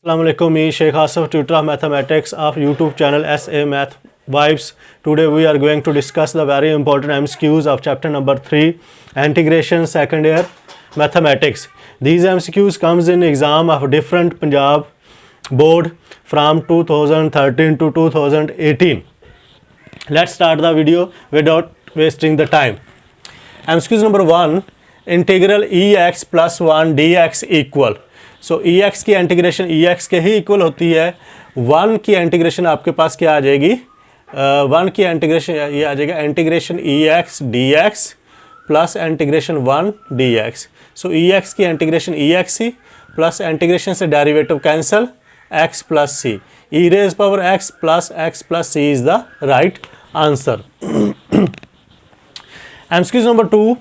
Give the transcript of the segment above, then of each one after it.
Assalamualaikum, me Sheikh Asif, tutor of mathematics of YouTube channel SA Math Vibes. Today we are going to discuss the very important MCQs of chapter number 3, Integration Second Year Mathematics. These MCQs comes in exam of different Punjab board from 2013 to 2018. Let's start the video without wasting the time. MCQs number 1, integral EX plus 1 DX equal. So e x की integration e x के ही equal होती है 1 की integration आपके पास क्या आ जाएगी 1 की इंटीग्रेशन ये आ जाएगा integration e x d x plus integration 1 d x. So e x की integration e x c plus integration से derivative cancel x plus c e raise power x plus C is the right answer. MCQs number 2,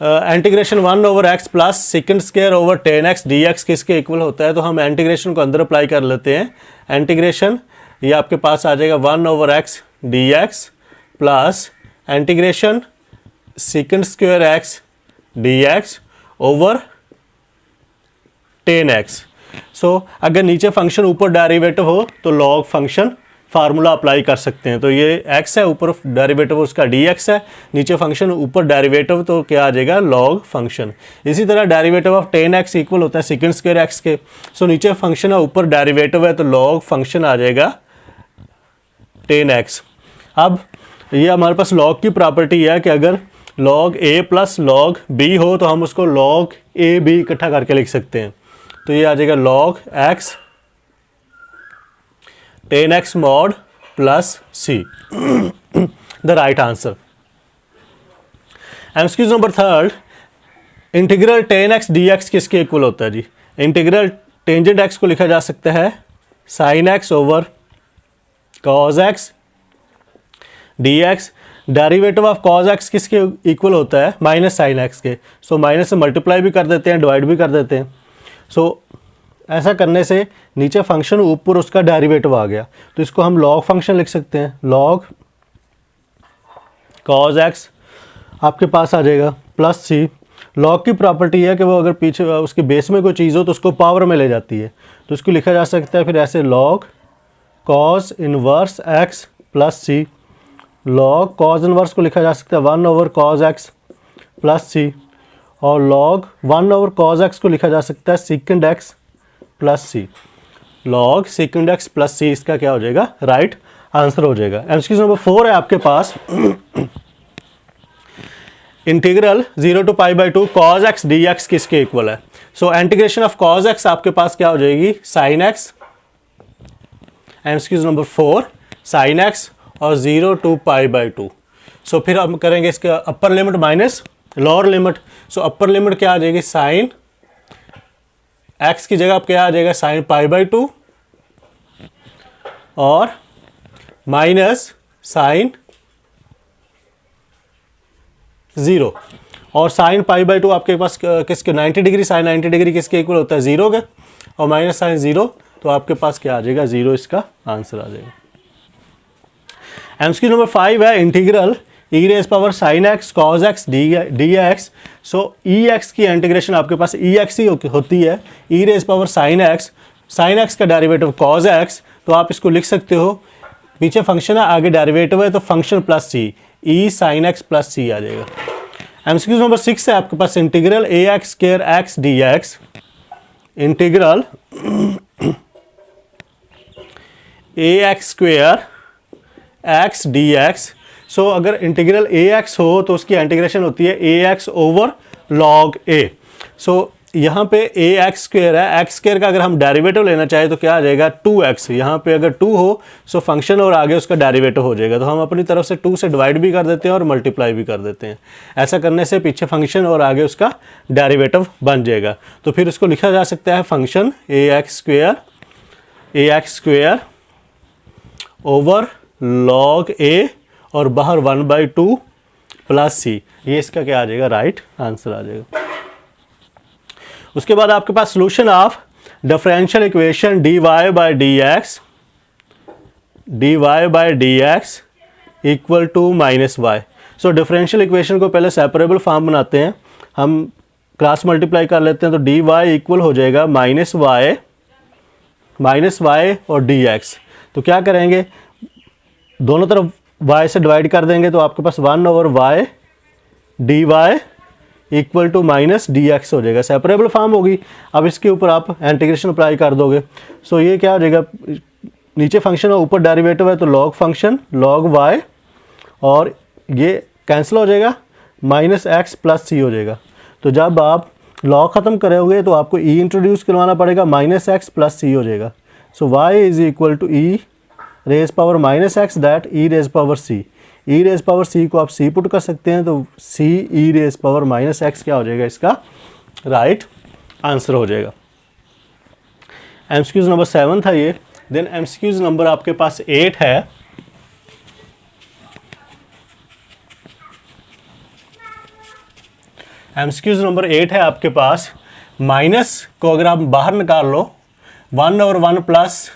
integration 1 over x plus second square over 10x dx किसके equal होता है. तो हम integration को अंदर apply कर लेते हैं. इंटीग्रेशन ये आपके पास आ जाएगा 1 over x dx plus integration second square x dx over 10x. सो अगर नीचे फंक्शन ऊपर डेरिवेटिव हो तो लॉग फंक्शन फार्मूला अप्लाई कर सकते हैं. तो ये x है, ऊपर डेरिवेटिव उसका dx है, नीचे फंक्शन ऊपर डेरिवेटिव तो क्या आ जाएगा लॉग फंक्शन. इसी तरह डेरिवेटिव ऑफ 10x इक्वल होता है सेकंड स्क्वायर x के. सो नीचे फंक्शन है, ऊपर डेरिवेटिव है, तो लॉग फंक्शन आ जाएगा 10x. अब ये हमारे पास लॉग की प्रॉपर्टी है कि अगर log a plus log b हो तो हम उसको लॉग a b इकट्ठा करके लिख सकते हैं. तो ये आ जाएगा log x 10x mod plus c, the right answer. MCQ number 3, integral 10x dx किसके इक्वल होता है जी. इंटीग्रल टेंजेंट x को लिखा जा सकता है sin x over cos x dx. Derivative of cos x किसके इक्वल होता है माइनस sin x के. सो माइनस से मल्टीप्लाई भी कर देते हैं, डिवाइड भी कर देते हैं. सो ऐसा करने से नीचे फंक्शन ऊपर उसका डेरिवेटिव आ गया तो इसको हम लॉग फंक्शन लिख सकते हैं. लॉग cos x आपके पास आ जाएगा प्लस सी. लॉग की प्रॉपर्टी है कि वो अगर पीछे उसके बेस में कोई चीज़ हो तो उसको पावर में ले जाती है. तो इसको लिखा जा सकता है फिर ऐसे log cos inverse x plus c. Log cos inverse को लिखा जा सकता है 1 over cos x plus c. और लॉग 1 ओवर cos x को लिखा जा सकता है second x plus c. Log second x plus c इसका क्या हो जाएगा राइट आंसर हो जाएगा. एमसीक्यू नंबर 4 है आपके पास, integral 0 to pi by 2 cos x dx किसके इक्वल है. So integration of cos x आपके पास क्या हो जाएगी sin x. MCQ number 4 sin x और 0 टू पाई बाई 2. सो फिर हम करेंगे इसका upper limit minus lower limit. So upper limit क्या आ जाएगी साइन x की जगह आप क्या आ जाएगा साइन पाई बाई 2 और माइनस साइन 0. और साइन पाई बाई 2 आपके पास किसके 90 डिग्री साइन 90 डिग्री किसके इक्वल होता है 0 के. और माइनस साइन 0 तो आपके पास क्या आ जाएगा 0 इसका आंसर आ जाएगा. एमसीक्यू नंबर 5 है integral e raise power sine x cos x d x. So e x की इंटीग्रेशन आपके पास ई एक्स ही होती है. E raise power sine x का डेरिवेटिव कॉज एक्स. तो आप इसको लिख सकते हो पीछे फंक्शन है आगे डेरिवेटिव है तो function plus c e sine x plus सी आ जाएगा. एमसीक्यू नंबर 6 है आपके पास integral a x square x d x. Integral a x square x d x. So अगर इंटीग्रल ए एक्स हो तो उसकी इंटीग्रेशन होती है ए एक्स ओवर लॉग ए. सो यहाँ पे ए एक्स स्क्वायर है, एक्स स्क्वायर का अगर हम डेरिवेटिव लेना चाहें तो क्या आ जाएगा 2x. यहाँ पे अगर 2 हो सो फंक्शन और आगे उसका डेरिवेटिव हो जाएगा. तो हम अपनी तरफ से 2 से डिवाइड भी कर देते हैं और मल्टीप्लाई भी कर देते हैं. ऐसा करने से पीछे फंक्शन और आगे उसका डेरिवेटिव बन जाएगा. तो फिर इसको लिखा जा सकता है फंक्शन ए एक्स स्क्वायर ओवर लॉग ए और बाहर 1/2 प्लस सी. ये इसका क्या आ जाएगा राइट आंसर आ जाएगा. उसके बाद आपके पास solution of differential equation dy by dx equal to minus y. So differential equation को पहले सेपरेबल फॉर्म बनाते हैं हम, क्रॉस मल्टीप्लाई कर लेते हैं तो dy इक्वल हो जाएगा माइनस वाई माइनस वाई और डी एक्स। तो क्या करेंगे, दोनों तरफ y से डिवाइड कर देंगे तो आपके पास 1/y dy equal to minus D x हो जाएगा। सेपरेबल फॉर्म होगी। अब इसके ऊपर आप इंटीग्रेशन अप्लाई कर दोगे। सो ये क्या हो जाएगा, नीचे फंक्शन है ऊपर डेरिवेटिव है तो लॉग फंक्शन लॉग y, और ये कैंसिल हो जाएगा, माइनस एक्स प्लस सी हो जाएगा। तो जब आप लॉग ख़त्म करोगे तो आपको e इंट्रोड्यूस करवाना पड़ेगा, माइनस एक्स प्लस सी हो जाएगा। So y is equal to e raise power minus x that e raise power c. e raise power c को आप c पुट कर सकते हैं, तो c e raise power minus X क्या हो जाएगा, इसका राइट आंसर हो जाएगा। एमसीक्यूज नंबर 7 था ये। देन एमसीक्यूज नंबर आपके पास 8 है। एमसीक्यूज नंबर 8 है आपके पास, माइनस को अगर आप बाहर निकाल लो 1/1 plus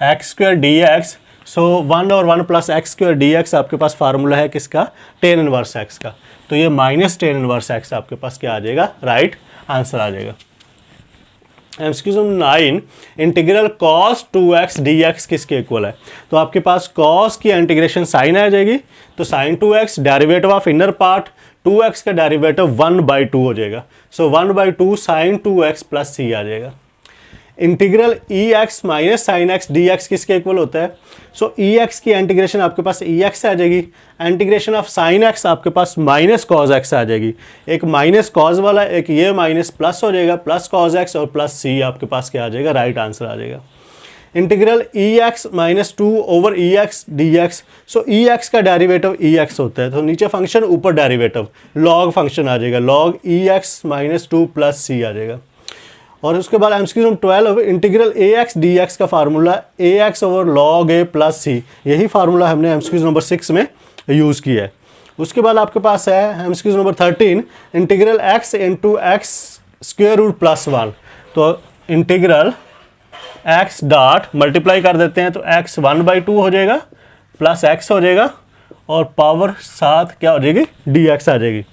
x square d x. So 1/1 plus x square d x आपके पास फार्मूला है किसका, टेन इनवर्स एक्स का। तो ये माइनस टेन इनवर्स एक्स आपके पास क्या आ जाएगा, राइट आंसर आ जाएगा। MCQ number 9, integral cos 2x dx किसके इक्वल है। तो आपके पास कॉस की इंटीग्रेशन साइन आ जाएगी, तो sine 2x derivative of inner part 2x का डेरिवेटिव 1/2 हो जाएगा। सो 1/2 साइन 2x प्लस सी आ जाएगा। Integral ex minus sine x d x किसके इक्वल होता है। सो ex की इंटीग्रेशन आपके पास ex आ जाएगी, इंटीग्रेशन ऑफ साइन एक्स आपके पास माइनस कॉज एक्स आ जाएगी। एक माइनस कॉज वाला, एक ये माइनस प्लस हो जाएगा, प्लस कॉज एक्स और प्लस सी आपके पास क्या आ जाएगा, राइट आंसर आ जाएगा। Integral ex minus 2 over ex dx। सो ex का डेरिवेटिव ex होता है, तो नीचे फंक्शन ऊपर डेरिवेटिव लॉग फंक्शन आ जाएगा, लॉग ex माइनस 2 प्लस सी आ जाएगा। और उसके बाद MCQ number 12, integral ax dx का formula ax over log a plus c. यही फार्मूला हमने एमसीक्यू नंबर 6 में यूज़ किया है। उसके बाद आपके पास है MCQ number 13, integral x into X square root plus 1। तो इंटीग्रल x डॉट मल्टीप्लाई कर देते हैं तो x 1/2 हो जाएगा, प्लस x हो जाएगा, और पावर साथ क्या हो जाएगी, dx आ जाएगी।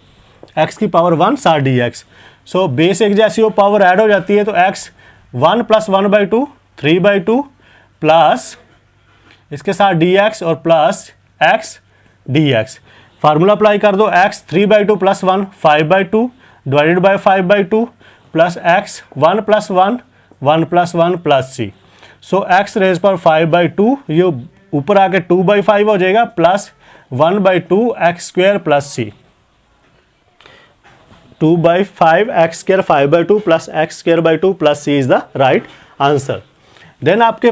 x की पावर 1 साथ dx। सो बेस एक जैसी वो पावर ऐड हो जाती है, तो x 1 प्लस 1/2 3/2 प्लस इसके साथ dx और plus x dx। Formula apply कर दो, x 3/2 plus 1 5/2 divided by 5/2 plus x 1 plus 1 1 plus 1 plus C. So x raise पर 5/2, ये ऊपर आके 2/5 हो जाएगा, plus 1/2 X square plus C. 2/5 X square 5/2 plus x square by 2 plus C is the right answer. Then आपके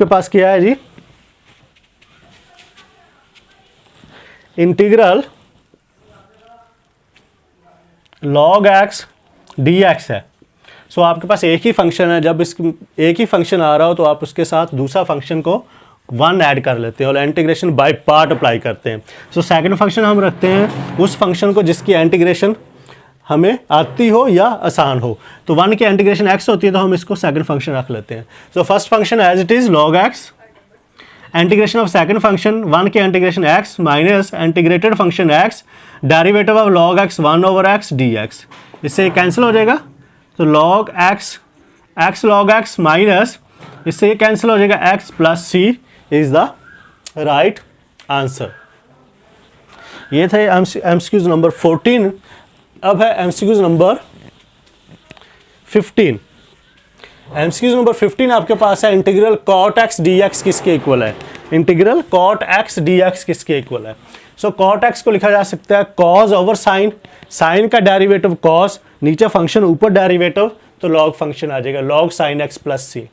पास क्या है जी, इंटीग्रल log x dx है। सो आपके पास एक ही फंक्शन है, जब एक ही फंक्शन आ रहा हो तो आप उसके साथ दूसरा फंक्शन को 1 ऐड कर लेते हैं और इंटीग्रेशन बाय पार्ट अप्लाई करते हैं। सो सेकंड फंक्शन हम रखते हैं उस फंक्शन को जिसकी इंटीग्रेशन हमें आती हो या आसान हो। तो 1 की इंटीग्रेशन x होती है तो हम इसको सेकंड फंक्शन रख लेते हैं। So first function as it is log x, integration of second function 1 की integration x minus integrated function x derivative of log x 1/x dx। इससे कैंसिल हो जाएगा, तो log x log x minus इससे ये कैंसिल हो जाएगा, x plus C is the right answer. ये थे एमसीक्यूज नंबर 14। अब है एमसीक्यूज नंबर 15। एमसीक्यूज नंबर 15 आपके पास है, इंटीग्रल cot x dx किसके इक्वल है। इंटीग्रल cot x dx किसके इक्वल है। सो cot x को लिखा जा सकता है cos ओवर साइन, साइन का डेरिवेटिव cos, नीचे फंक्शन ऊपर डेरिवेटिव, तो log फंक्शन आ जाएगा, log sin x plus c.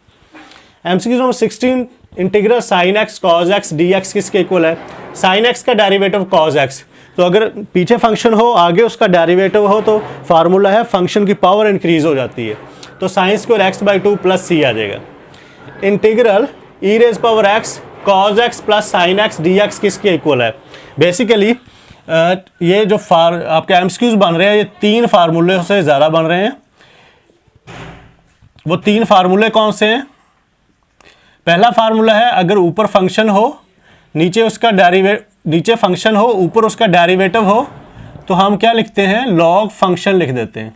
MCQ number 16, integral sin x cos x dx किसके इक्वल है। sin x का डेरिवेटिव cos x, तो अगर पीछे फंक्शन हो आगे उसका डेरिवेटिव हो तो फार्मूला है फंक्शन की पावर इंक्रीज हो जाती है, तो साइन स्क्वायर x/2 प्लस सी आ जाएगा। Integral e raise power x cos x plus sine x dx किसके इक्वल है। बेसिकली ये जो आपके एमसीक्यूज बन रहे हैं ये 3 फार्मूले से ज़्यादा बन रहे हैं। वो 3 फार्मूले कौन से हैं। पहला फार्मूला है, अगर ऊपर फंक्शन हो नीचे फंक्शन हो ऊपर उसका डेरिवेटिव हो तो हम क्या लिखते हैं, लॉग फंक्शन लिख देते हैं।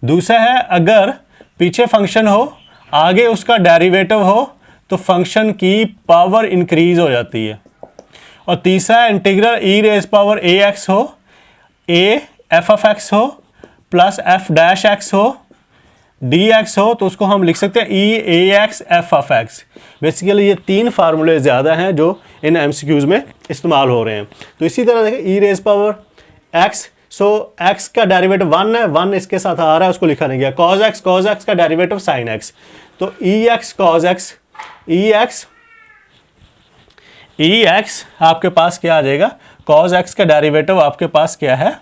दूसरा है अगर पीछे फंक्शन हो, आगे उसका डेरिवेटिव हो, तो फंक्शन की पावर इंक्रीज हो जाती है। और तीसरा है integral e raise power a x हो, ए एफ ऑफ एक्स हो प्लस एफ डैश एक्स हो, डी एक्स हो, तो उसको हम लिख सकते हैं e a x f of x. Basically ये 3 फार्मूले ज़्यादा हैं जो इन एमसीक्यूज़ में इस्तेमाल हो रहे हैं। तो इसी तरह देखें ई रेज पावर एक्स, सो एक्स का डेरिवेटिव 1 है, 1 इसके साथ आ रहा है, उसको लिखा नहीं गया। कॉज एक्स का डेरिवेटिव साइन एक्स, तो ई एक्स कॉज एक्स, ई एक्स आपके पास क्या आ जाएगा, कॉज एक्स का डेरिवेटिव आपके पास क्या है,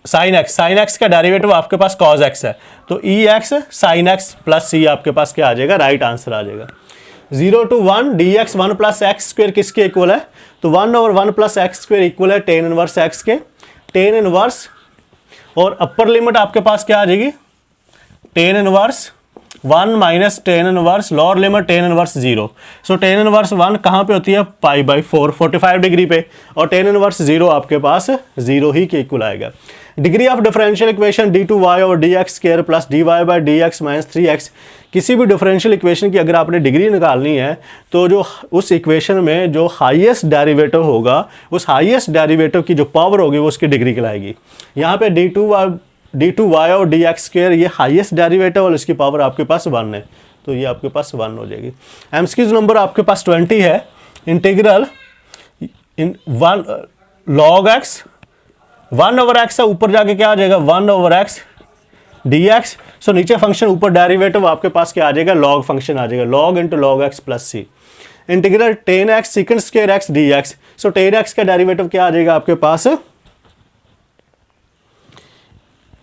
साइन एक्स का डेरिवेटिव आपके पास कॉज एक्स है, तो ई एक्स साइन एक्स प्लस सी आपके पास क्या आ जाएगा, राइट आंसर आ जाएगा। 0 to 1 d x 1 plus x square किसके इक्वल है, तो 1/1 प्लस एक्स स्क्वेयर इक्वल है टेन इनवर्स एक्स के, टेन इनवर्स, और अपर लिमिट आपके पास क्या आ जाएगी, tan inverse 1 minus tan inverse, lower limit tan inverse 0। सो टेन इनवर्स 1 कहाँ पे होती है, π/4 45 डिग्री पे, और टेन इनवर्स 0 आपके पास 0 ही के इक्वल आएगा। Degree of differential equation d2y over dx square plus dy by dx minus 3x, किसी भी डिफरेंशियल इक्वेशन की अगर आपने डिग्री निकालनी है तो जो उस इक्वेशन में जो हाईएस्ट डेरिवेटिव होगा, उस हाईएस्ट डेरिवेटिव की जो पावर होगी वो उसकी डिग्री कहलाएगी। यहाँ पे d2y और dx स्क्वायर ये हाईएस्ट डेरिवेटिव और इसकी पावर आपके पास 1 है, तो ये आपके पास 1 हो जाएगी। एमसीक्यूज नंबर आपके पास 20 है। इंटीग्रल इन 1 log x 1/x है, ऊपर जाके क्या आ जाएगा 1/x dx। सो नीचे फंक्शन, ऊपर डेरिवेटिव आपके पास क्या आ जाएगा, log फंक्शन आ जाएगा, log into log x plus c. Integral tan x second square x dx, so tan x का डेरिवेटिव क्या आ जाएगा आपके पास,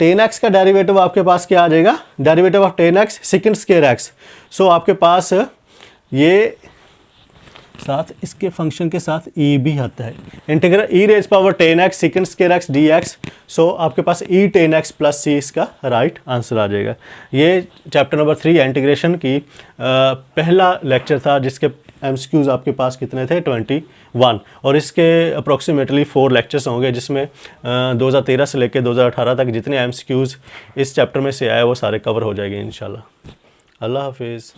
टेन एक्स का डेरिवेटिव आपके पास क्या आ जाएगा, derivative of tan x second square x. So आपके पास ये साथ इसके फंक्शन के साथ e भी आता है, integral e raise power tan x second square x dx। So आपके पास e tan x plus c इसका राइट आंसर आ जाएगा। ये चैप्टर नंबर 3 इंटीग्रेशन की पहला लेक्चर था, जिसके एमसीक्यूज आपके पास कितने थे 21, और इसके अप्रोक्सीमेटली 4 लेक्चर्स होंगे, जिसमें 2013 से लेकर 2018 तक जितने एमसीक्यूज इस चैप्टर में से आए वो सारे कवर हो जाएंगे इंशाल्लाह। अल्लाह हाफिज़।